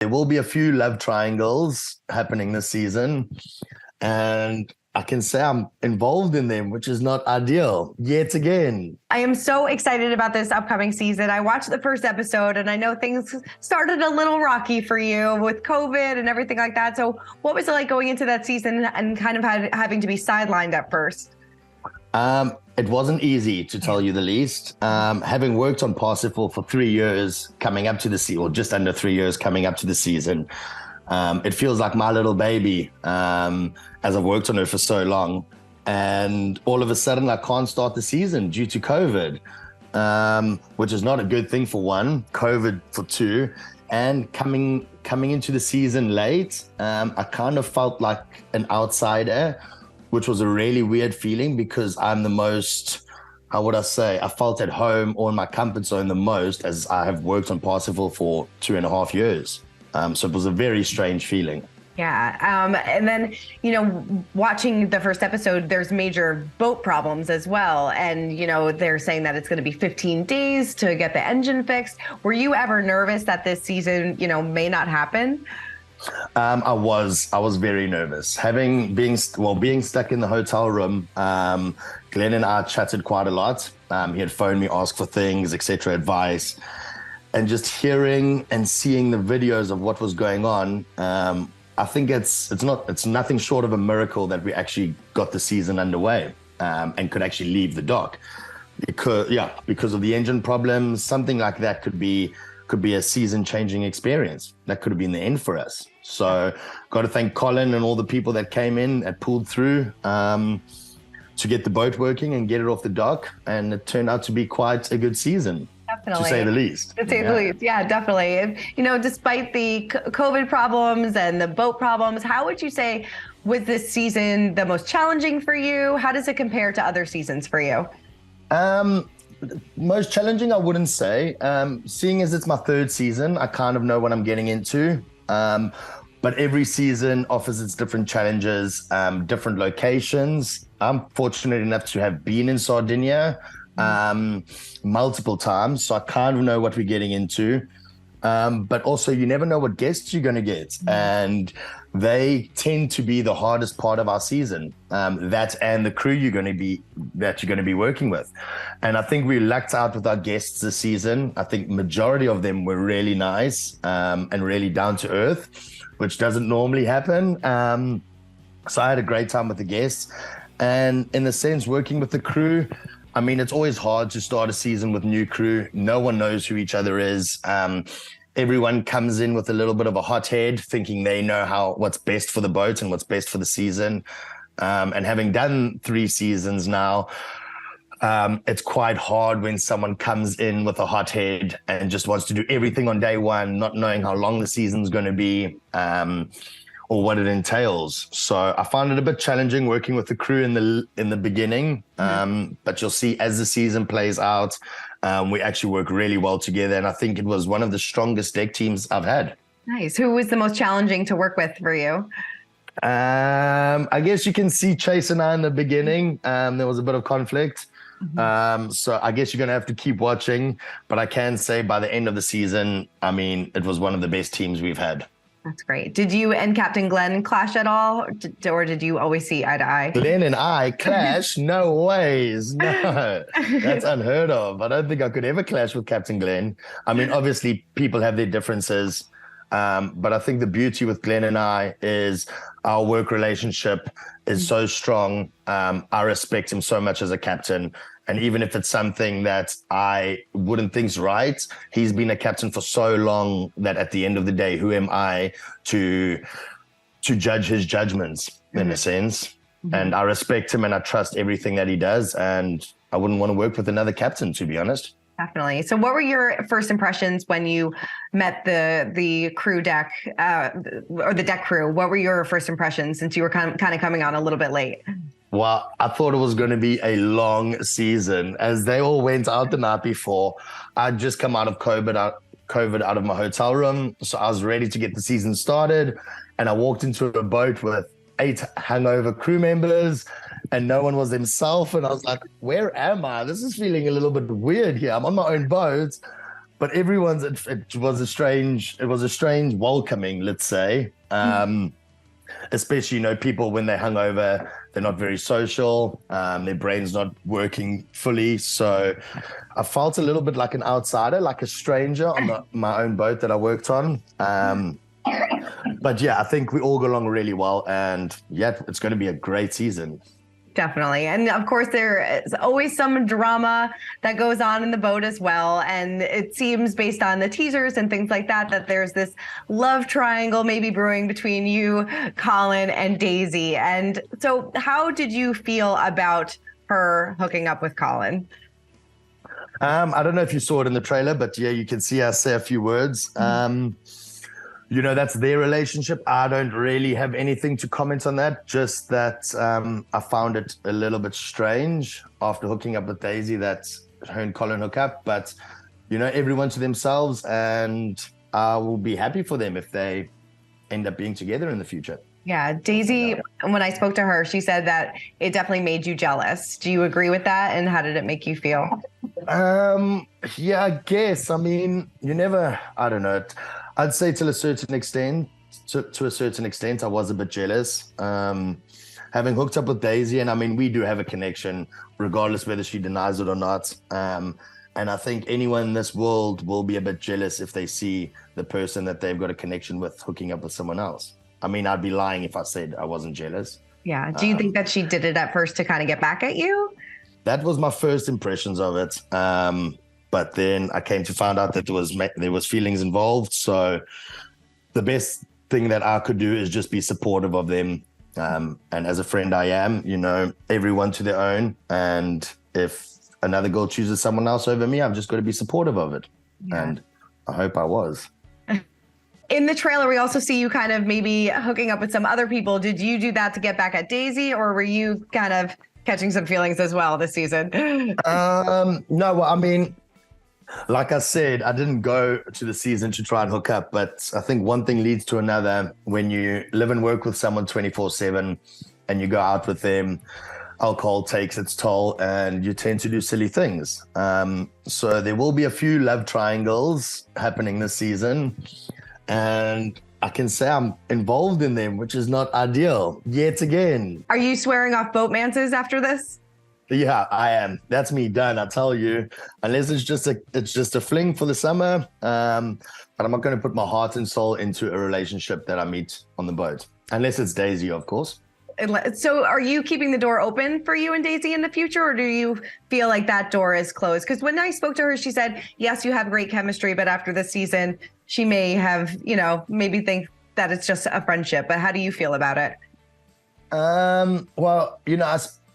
There will be a few love triangles happening this season, and I can say I'm involved in them, which is not ideal yet again. I am so excited about this upcoming season. I watched the first episode and I know things started a little rocky for you with COVID and everything like that. So what was it like going into that season and kind of having to be sidelined at first? It wasn't easy, to tell you the least. Having worked on Parsifal for 3 years coming up to the season, or just under 3 years coming up to the season, it feels like my little baby, as I've worked on her for so long. And all of a sudden, I can't start the season due to COVID, which is not a good thing for one, COVID for two. And coming into the season late, I kind of felt like an outsider, which was a really weird feeling because I'm the most, how would I say, I felt at home or in my comfort zone the most, as I have worked on Parsifal for 2.5 years. So it was a very strange feeling. Yeah. And then, watching the first episode, there's major boat problems as well. And, they're saying that it's going to be 15 days to get the engine fixed. Were you ever nervous that this season, may not happen? I was very nervous. Being stuck in the hotel room, Glenn and I chatted quite a lot. He had phoned me, asked for things, etc., advice, and just hearing and seeing the videos of what was going on. I think it's nothing short of a miracle that we actually got the season underway and could actually leave the dock because of the engine problems. Something like that could be a season-changing experience. That could have been the end for us. So got to thank Collin and all the people that came in and pulled through to get the boat working and get it off the dock. And it turned out to be quite a good season. Definitely. To say the least. To say the least. Yeah, definitely. And, despite the COVID problems and the boat problems, how would you say was this season the most challenging for you? How does it compare to other seasons for you? Most challenging, I wouldn't say. Seeing as it's my third season, I kind of know what I'm getting into. But every season offers its different challenges, different locations. I'm fortunate enough to have been in Sardinia multiple times, so I kind of know what we're getting into. But also, you never know what guests you're going to get. And they tend to be the hardest part of our season, that and the crew you're going to be working with. And I think we lucked out with our guests this season. I think majority of them were really nice and really down to earth, which doesn't normally happen. So I had a great time with the guests. And in the sense, working with the crew, I mean, it's always hard to start a season with new crew. No one knows who each other is. Everyone comes in with a little bit of a hot head, thinking they know what's best for the boat and what's best for the season. And having done 3 seasons now, it's quite hard when someone comes in with a hot head and just wants to do everything on day one, not knowing how long the season's going to be or what it entails. So I found it a bit challenging working with the crew in the beginning. But you'll see as the season plays out, we actually work really well together. And I think it was one of the strongest deck teams I've had. Nice. Who was the most challenging to work with for you? I guess you can see Chase and I in the beginning. There was a bit of conflict. So I guess you're going to have to keep watching. But I can say by the end of the season, I mean, it was one of the best teams we've had. That's great. Did you and Captain Glenn clash at all? Or did you always see eye to eye? Glenn and I clash? No ways. No, that's unheard of. I don't think I could ever clash with Captain Glenn. I mean, obviously people have their differences. But I think the beauty with Glenn and I is our work relationship is so strong. I respect him so much as a captain. And even if it's something that I wouldn't think's right, he's been a captain for so long that at the end of the day, who am I to judge his judgments in a sense? And I respect him and I trust everything that he does. And I wouldn't want to work with another captain, to be honest. Definitely. So what were your first impressions when you met the crew deck or the deck crew? What were your first impressions since you were kind of coming on a little bit late? Well, I thought it was going to be a long season as they all went out the night before. I'd just come out of COVID out of my hotel room. So I was ready to get the season started. And I walked into a boat with 8 hungover crew members and no one was himself. And I was like, where am I? This is feeling a little bit weird here. I'm on my own boat. but it was a strange welcoming, let's say. Especially, people when they're hungover, they're not very social. Their brain's not working fully. So I felt a little bit like an outsider, like a stranger on my own boat that I worked on. But yeah, I think we all got along really well, and yeah, it's going to be a great season. Definitely. And of course, there is always some drama that goes on in the boat as well. And it seems, based on the teasers and things like that, that there's this love triangle maybe brewing between you, Collin, and Daisy. And so how did you feel about her hooking up with Collin? I don't know if you saw it in the trailer, but yeah, you can see us say a few words. That's their relationship. I don't really have anything to comment on that. Just that I found it a little bit strange after hooking up with Daisy that her and Collin hook up. But, everyone to themselves, and I will be happy for them if they end up being together in the future. Yeah, Daisy, when I spoke to her, she said that it definitely made you jealous. Do you agree with that? And how did it make you feel? Yeah, I guess. I mean, I don't know. I'd say to a certain extent, I was a bit jealous. Having hooked up with Daisy, and I mean, we do have a connection, regardless whether she denies it or not. And I think anyone in this world will be a bit jealous if they see the person that they've got a connection with hooking up with someone else. I mean, I'd be lying if I said I wasn't jealous. Yeah. Do you think that she did it at first to kind of get back at you? That was my first impressions of it. But then I came to find out that there was feelings involved. So the best thing that I could do is just be supportive of them. And as a friend I am, everyone to their own. And if another girl chooses someone else over me, I've just got to be supportive of it. Yeah. And I hope I was. In the trailer, we also see you kind of maybe hooking up with some other people. Did you do that to get back at Daisy, or were you kind of catching some feelings as well this season? No, well, I mean, like I said, I didn't go to the season to try and hook up, but I think one thing leads to another. When you live and work with someone 24/7 and you go out with them, alcohol takes its toll and you tend to do silly things. So there will be a few love triangles happening this season, and I can say I'm involved in them, which is not ideal yet again. Are you swearing off boatmances after this? Yeah, I am. That's me done. I tell you, unless it's just a fling for the summer. But I'm not going to put my heart and soul into a relationship that I meet on the boat, unless it's Daisy, of course. So are you keeping the door open for you and Daisy in the future, or do you feel like that door is closed? Because when I spoke to her, she said, yes, you have great chemistry, but after this season, she may have, maybe think that it's just a friendship. But how do you feel about it? Well,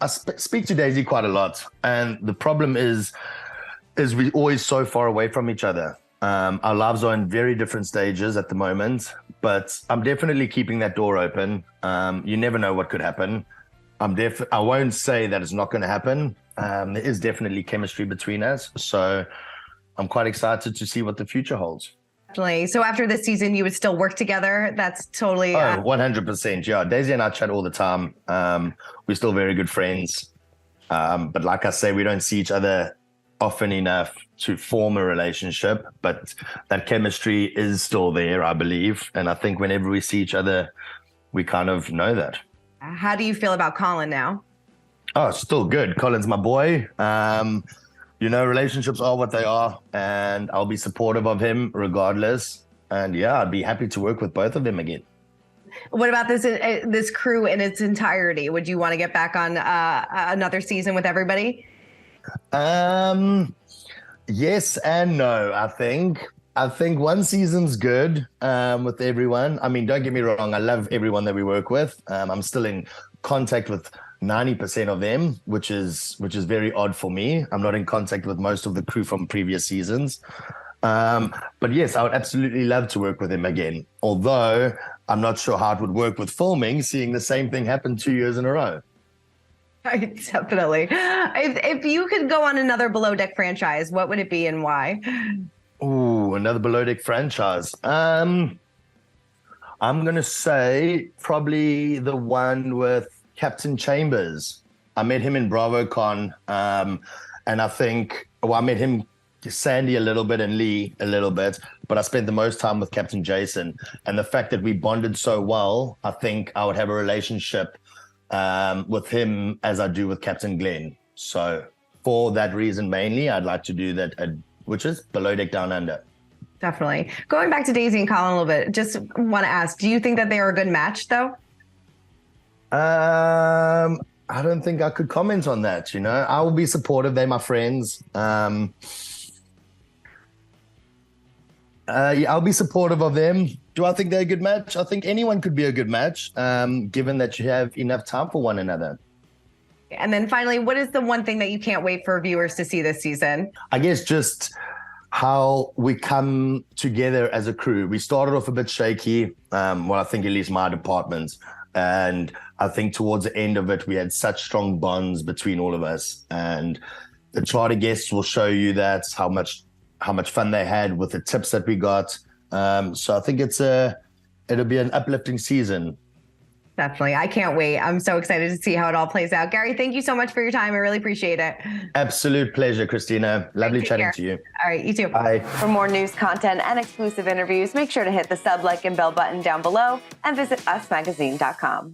I speak to Daisy quite a lot, and the problem is we're always so far away from each other. Our lives are in very different stages at the moment, but I'm definitely keeping that door open. You never know what could happen. I won't say that it's not going to happen. There is definitely chemistry between us, so I'm quite excited to see what the future holds. Definitely. So after this season, you would still work together? That's totally... 100%. Yeah, Daisy and I chat all the time. We're still very good friends. But like I say, we don't see each other often enough to form a relationship, but that chemistry is still there, I believe. And I think whenever we see each other, we kind of know that. How do you feel about Collin now? Oh, still good. Collin's my boy. Relationships are what they are, and I'll be supportive of him regardless. And yeah, I'd be happy to work with both of them again. What about this crew in its entirety? Would you want to get back on another season with everybody? Yes and no. I think one season's good with everyone. I mean, don't get me wrong. I love everyone that we work with. I'm still in contact with 90% of them, which is very odd for me. I'm not in contact with most of the crew from previous seasons. But yes, I would absolutely love to work with him again. Although I'm not sure how it would work with filming, seeing the same thing happen 2 years in a row. Right, definitely. If you could go on another Below Deck franchise, what would it be and why? Ooh, another Below Deck franchise. I'm going to say probably the one with Captain Chambers. I met him in BravoCon, and I met him Sandy a little bit and Lee a little bit, but I spent the most time with Captain Jason. And the fact that we bonded so well, I think I would have a relationship with him as I do with Captain Glenn. So for that reason mainly, I'd like to do that, which is Below Deck Down Under. Definitely. Going back to Daisy and Collin a little bit, just want to ask, do you think that they are a good match though? I don't think I could comment on that, you know. I will be supportive. They're my friends. Yeah, I'll be supportive of them. Do I think they're a good match? I think anyone could be a good match, given that you have enough time for one another. And then finally, what is the one thing that you can't wait for viewers to see this season? I guess just how we come together as a crew. We started off a bit shaky, well, I think at least my department. And I think towards the end of it, we had such strong bonds between all of us. And the charter guests will show you that how much fun they had with the tips that we got. So I think it'll be an uplifting season. Definitely. I can't wait. I'm so excited to see how it all plays out. Gary, thank you so much for your time. I really appreciate it. Absolute pleasure, Christina. Lovely chatting to you. All right, you too. Bye. For more news, content, and exclusive interviews, make sure to hit the sub, like, and bell button down below and visit usmagazine.com.